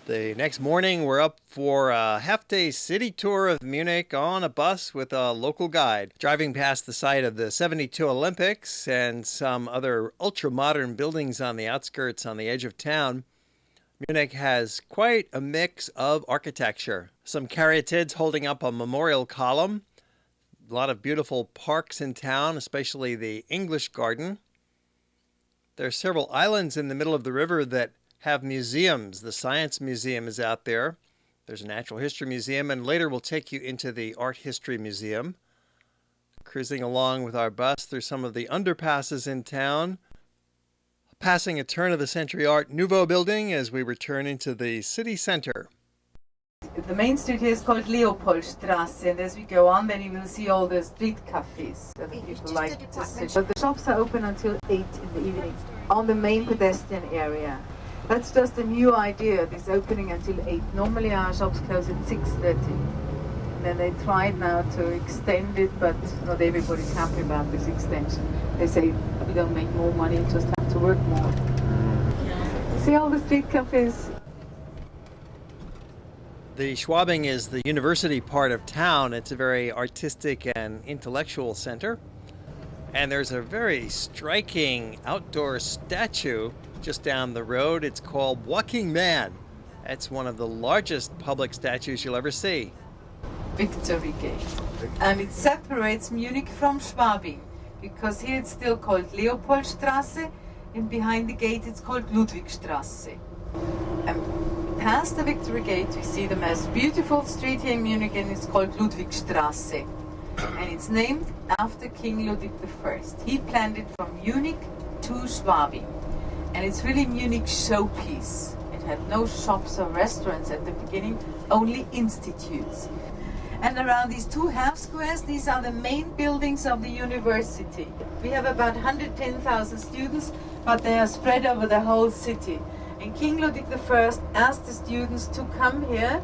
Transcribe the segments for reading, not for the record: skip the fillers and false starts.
The next morning, we're up for a half-day city tour of Munich on a bus with a local guide, driving past the site of the '72 Olympics and some other ultra-modern buildings on the outskirts on the edge of town. Munich has quite a mix of architecture. Some caryatids holding up a memorial column, a lot of beautiful parks in town, especially the English Garden. There are several islands in the middle of the river that have museums. The Science Museum is out there. There's a Natural History Museum, and later we'll take you into the Art History Museum. Cruising along with our bus through some of the underpasses in town, passing a turn-of-the-century Art Nouveau building as we return into the city center. The main street here is called Leopoldstrasse, and as we go on, then you will see all the street cafes that people like to sit. But the shops are open until 8 in the evening on the main pedestrian area. That's just a new idea, this opening until 8. Normally our shops close at 6:30. And then they tried now to extend it, but not everybody's happy about this extension. They say we don't make more money, just have to work more. See all the street cafes? The Schwabing is the university part of town. It's a very artistic and intellectual center. And there's a very striking outdoor statue just down the road. It's called Walking Man. It's one of the largest public statues you'll ever see. Victory Gate. And it separates Munich from Schwabing, because here it's still called Leopoldstrasse, and behind the gate it's called Ludwigstrasse. And past the Victory Gate we see the most beautiful street here in Munich, and it's called Ludwigstrasse. And it's named after King Ludwig I. He planned it from Munich to Schwabing. And it's really Munich's showpiece. It had no shops or restaurants at the beginning, only institutes. And around these 2 half squares, these are the main buildings of the university. We have about 110,000 students, but they are spread over the whole city. And King Ludwig I asked the students to come here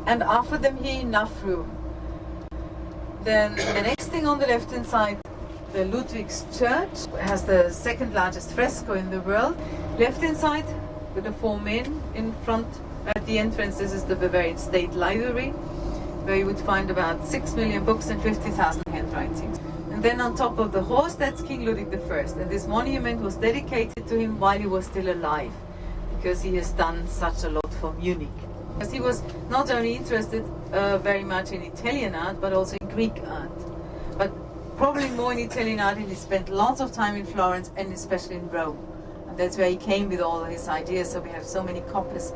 and offer them here enough room. Then the next thing on the left-hand side, the Ludwig's church has the second largest fresco in the world. Left-hand side, with the 4 men in front at the entrance, this is the Bavarian State Library, where you would find about 6 million books and 50,000 handwritings. And then on top of the horse, that's King Ludwig I. And this monument was dedicated to him while he was still alive, because he has done such a lot for Munich. Because he was not only interested very much in Italian art, but also in Greek art. But probably more in Italian art, and he spent lots of time in Florence and especially in Rome. And that's where he came with all his ideas, so we have so many copies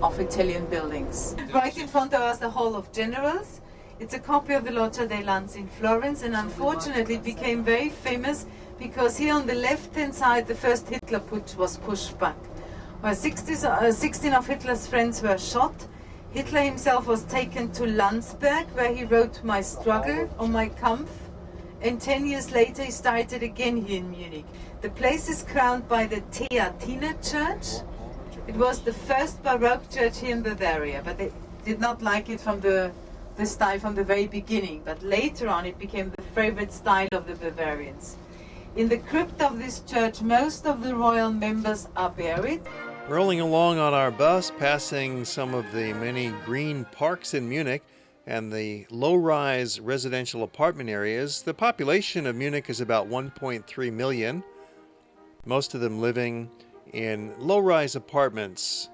of Italian buildings. Right in front of us, the Hall of Generals. It's a copy of the Loggia dei Lanzi in Florence, and unfortunately it became very famous because here on the left-hand side, the first Hitler putsch was pushed back. Where 16 of Hitler's friends were shot, Hitler himself was taken to Landsberg, where he wrote My Struggle or My Kampf. And 10 years later, he started again here in Munich. The place is crowned by the Theatinerkirche. It was the first Baroque church here in Bavaria, but they did not like it from the style from the very beginning. But later on, it became the favorite style of the Bavarians. In the crypt of this church, most of the royal members are buried. Rolling along on our bus, passing some of the many green parks in Munich and the low-rise residential apartment areas. The population of Munich is about 1.3 million, most of them living in low-rise apartments.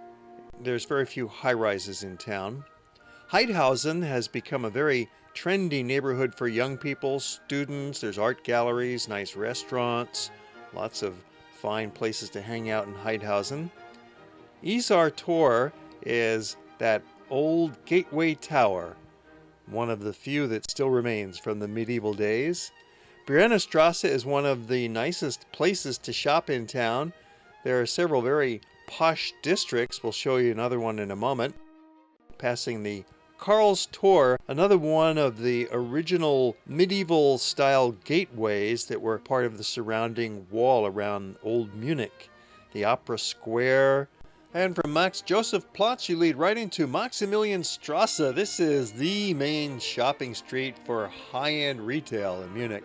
There's very few high-rises in town. Heidhausen has become a very trendy neighborhood for young people, students. There's art galleries, nice restaurants, lots of fine places to hang out in Heidhausen. Isar Tor is that old gateway tower, one of the few that still remains from the medieval days. Briennerstrasse is one of the nicest places to shop in town. There are several very posh districts. We'll show you another one in a moment. Passing the Karl's Tor, another one of the original medieval style gateways that were part of the surrounding wall around Old Munich. The Opera Square. And from Max-Josef-Platz, you lead right into Maximilianstrasse. This is the main shopping street for high-end retail in Munich.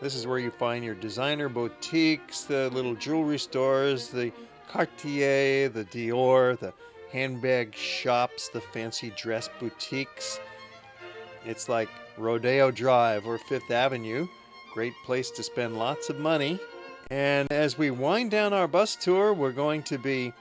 This is where you find your designer boutiques, the little jewelry stores, the Cartier, the Dior, the handbag shops, the fancy dress boutiques. It's like Rodeo Drive or Fifth Avenue. Great place to spend lots of money. And as we wind down our bus tour, we're going to be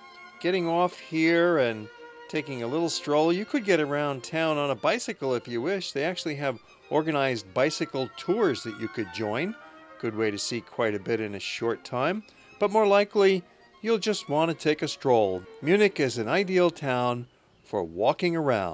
getting off here and taking a little stroll. You could get around town on a bicycle if you wish. They actually have organized bicycle tours that you could join. Good way to see quite a bit in a short time. But more likely, you'll just want to take a stroll. Munich is an ideal town for walking around.